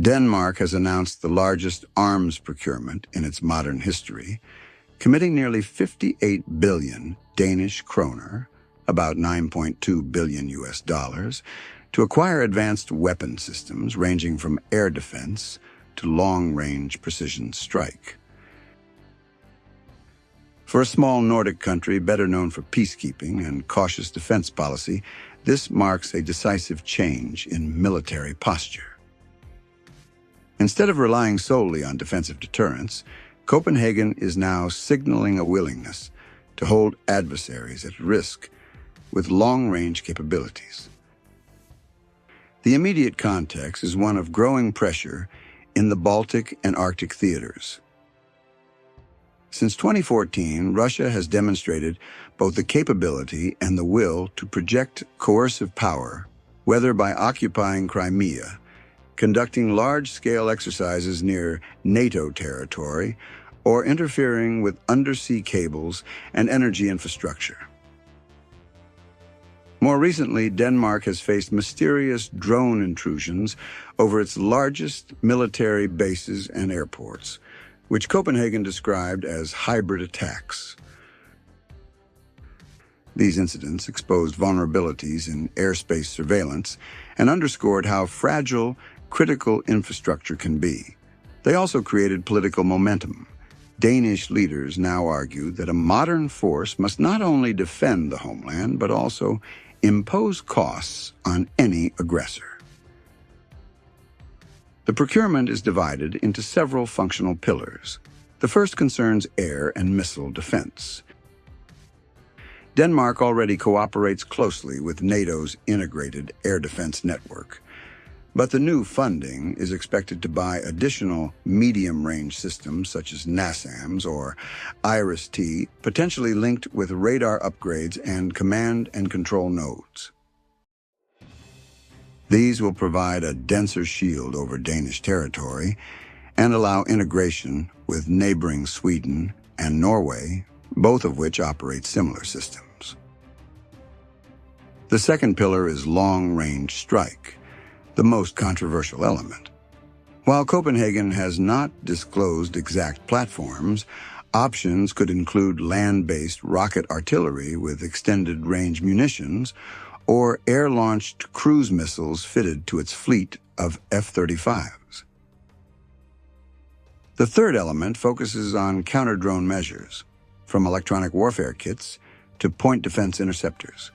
Denmark has announced the largest arms procurement in its modern history, committing nearly 58 billion Danish kroner, about 9.2 billion US dollars, to acquire advanced weapon systems ranging from air defense to long-range precision strike. For a small Nordic country better known for peacekeeping and cautious defense policy, this marks a decisive change in military posture. Instead of relying solely on defensive deterrence, Copenhagen is now signaling a willingness to hold adversaries at risk with long-range capabilities. The immediate context is one of growing pressure in the Baltic and Arctic theaters. Since 2014, Russia has demonstrated both the capability and the will to project coercive power, whether by occupying Crimea, conducting large-scale exercises near NATO territory, or interfering with undersea cables and energy infrastructure. More recently, Denmark has faced mysterious drone intrusions over its largest military bases and airports, which Copenhagen described as hybrid attacks. These incidents exposed vulnerabilities in airspace surveillance and underscored how fragile critical infrastructure can be. They also created political momentum. Danish leaders now argue that a modern force must not only defend the homeland, but also impose costs on any aggressor. The procurement is divided into several functional pillars. The first concerns air and missile defense. Denmark already cooperates closely with NATO's integrated air defense network, but the new funding is expected to buy additional medium-range systems such as NASAMS or IRIS-T, potentially linked with radar upgrades and command and control nodes. These will provide a denser shield over Danish territory and allow integration with neighboring Sweden and Norway, both of which operate similar systems. The second pillar is long-range strike, the most controversial element. While Copenhagen has not disclosed exact platforms, options could include land-based rocket artillery with extended-range munitions or air-launched cruise missiles fitted to its fleet of F-35s. The third element focuses on counter-drone measures, from electronic warfare kits to point defense interceptors.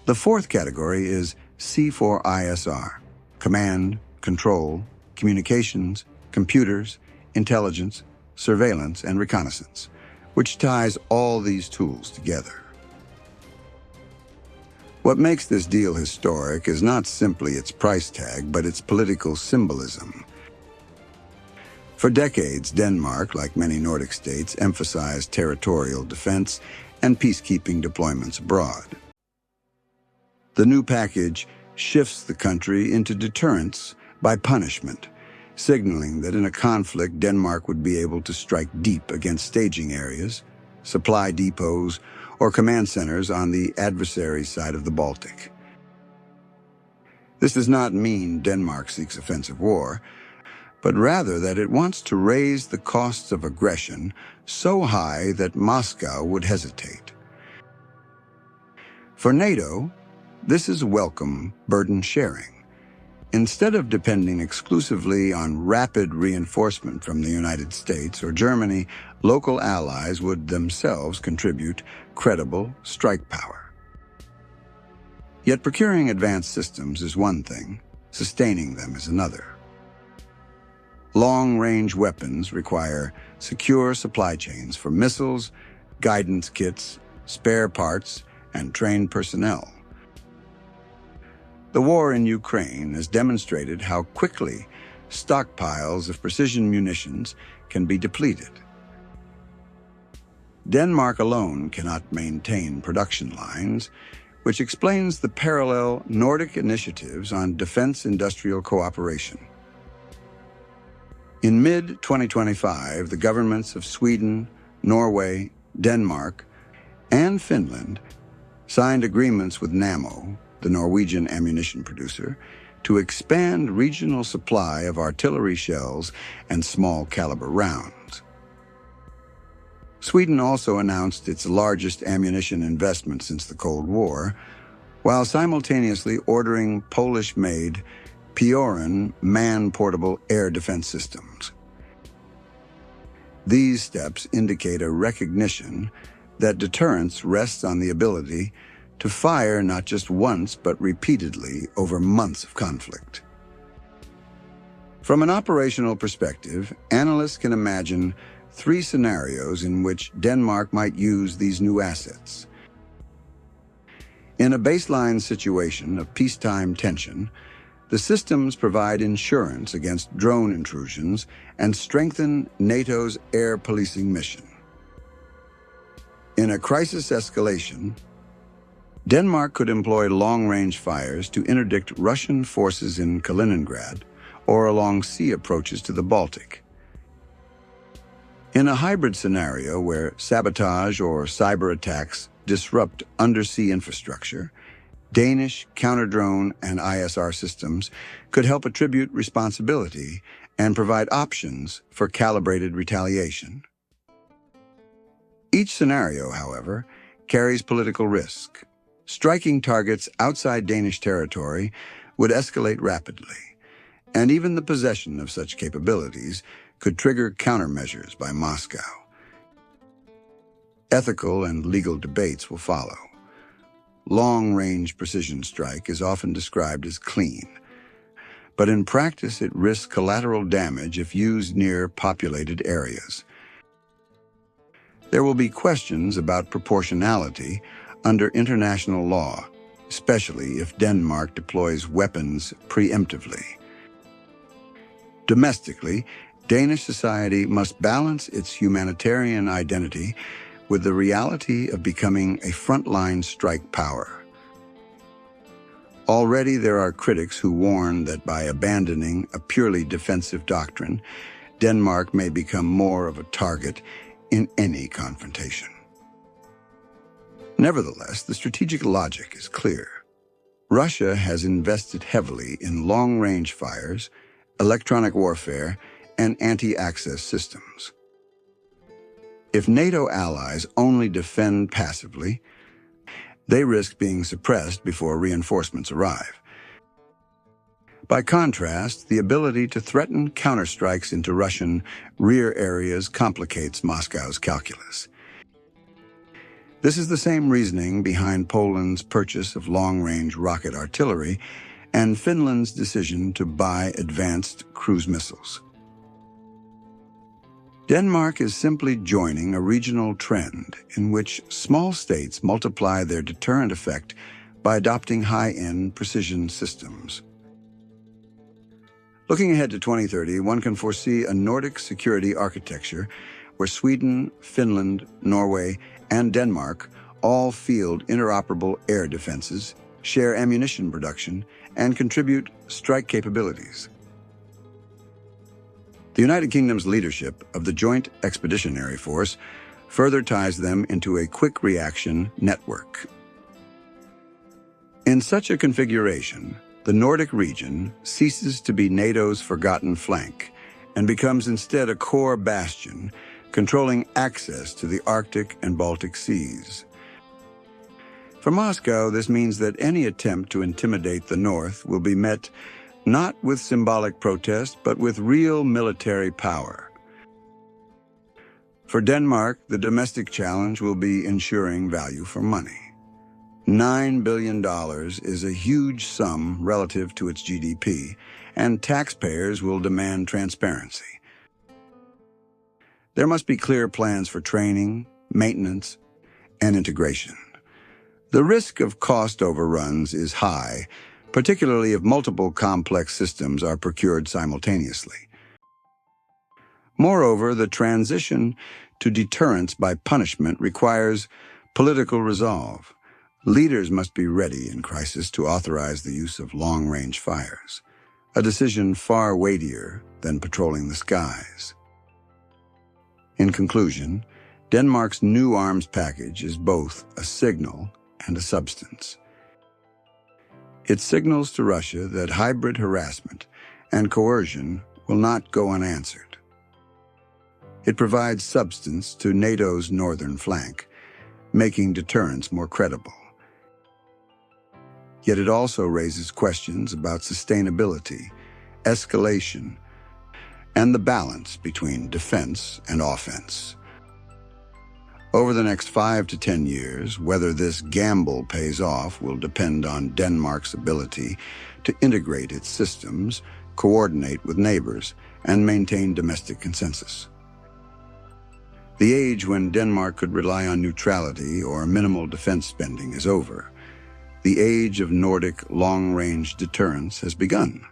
The fourth category is C4ISR, command, control, communications, computers, intelligence, surveillance, and reconnaissance, which ties all these tools together. What makes this deal historic is not simply its price tag, but its political symbolism. For decades, Denmark, like many Nordic states, emphasized territorial defense and peacekeeping deployments abroad. The new package shifts the country into deterrence by punishment, signaling that in a conflict, Denmark would be able to strike deep against staging areas, supply depots, or command centers on the adversary's side of the Baltic. This does not mean Denmark seeks offensive war, but rather that it wants to raise the costs of aggression so high that Moscow would hesitate. For NATO, this is welcome burden sharing. Instead of depending exclusively on rapid reinforcement from the United States or Germany, local allies would themselves contribute credible strike power. Yet procuring advanced systems is one thing, sustaining them is another. Long-range weapons require secure supply chains for missiles, guidance kits, spare parts, and trained personnel. The war in Ukraine has demonstrated how quickly stockpiles of precision munitions can be depleted. Denmark alone cannot maintain production lines, which explains the parallel Nordic initiatives on defense industrial cooperation. In mid-2025, the governments of Sweden, Norway, Denmark, and Finland signed agreements with NAMO the Norwegian ammunition producer, to expand regional supply of artillery shells and small caliber rounds. Sweden also announced its largest ammunition investment since the Cold War, while simultaneously ordering Polish-made Pioran man-portable air defense systems. These steps indicate a recognition that deterrence rests on the ability to fire not just once but repeatedly over months of conflict. From an operational perspective, analysts can imagine 3 scenarios in which Denmark might use these new assets. In a baseline situation of peacetime tension, the systems provide insurance against drone intrusions and strengthen NATO's air policing mission. In a crisis escalation, Denmark could employ long-range fires to interdict Russian forces in Kaliningrad or along sea approaches to the Baltic. In a hybrid scenario where sabotage or cyber attacks disrupt undersea infrastructure, Danish counter-drone and ISR systems could help attribute responsibility and provide options for calibrated retaliation. Each scenario, however, carries political risk. Striking targets outside Danish territory would escalate rapidly, and even the possession of such capabilities could trigger countermeasures by Moscow. Ethical and legal debates will follow. Long-range precision strike is often described as clean, but in practice it risks collateral damage if used near populated areas. There will be questions about proportionality under international law, especially if Denmark deploys weapons preemptively. Domestically, Danish society must balance its humanitarian identity with the reality of becoming a frontline strike power. Already there are critics who warn that by abandoning a purely defensive doctrine, Denmark may become more of a target in any confrontation. Nevertheless, the strategic logic is clear. Russia has invested heavily in long-range fires, electronic warfare, and anti-access systems. If NATO allies only defend passively, they risk being suppressed before reinforcements arrive. By contrast, the ability to threaten counterstrikes into Russian rear areas complicates Moscow's calculus. This is the same reasoning behind Poland's purchase of long-range rocket artillery and Finland's decision to buy advanced cruise missiles. Denmark is simply joining a regional trend in which small states multiply their deterrent effect by adopting high-end precision systems. Looking ahead to 2030, one can foresee a Nordic security architecture where Sweden, Finland, Norway, and Denmark all field interoperable air defenses, share ammunition production, and contribute strike capabilities. The United Kingdom's leadership of the Joint Expeditionary Force further ties them into a quick reaction network. In such a configuration, the Nordic region ceases to be NATO's forgotten flank and becomes instead a core bastion controlling access to the Arctic and Baltic seas. For Moscow, this means that any attempt to intimidate the North will be met not with symbolic protest, but with real military power. For Denmark, the domestic challenge will be ensuring value for money. $9 billion is a huge sum relative to its GDP, and taxpayers will demand transparency. There must be clear plans for training, maintenance, and integration. The risk of cost overruns is high, particularly if multiple complex systems are procured simultaneously. Moreover, the transition to deterrence by punishment requires political resolve. Leaders must be ready in crisis to authorize the use of long-range fires, a decision far weightier than patrolling the skies. In conclusion, Denmark's new arms package is both a signal and a substance. It signals to Russia that hybrid harassment and coercion will not go unanswered. It provides substance to NATO's northern flank, making deterrence more credible. Yet it also raises questions about sustainability, escalation, and the balance between defense and offense. Over the next 5 to 10 years, whether this gamble pays off will depend on Denmark's ability to integrate its systems, coordinate with neighbors, and maintain domestic consensus. The age when Denmark could rely on neutrality or minimal defense spending is over. The age of Nordic long-range deterrence has begun.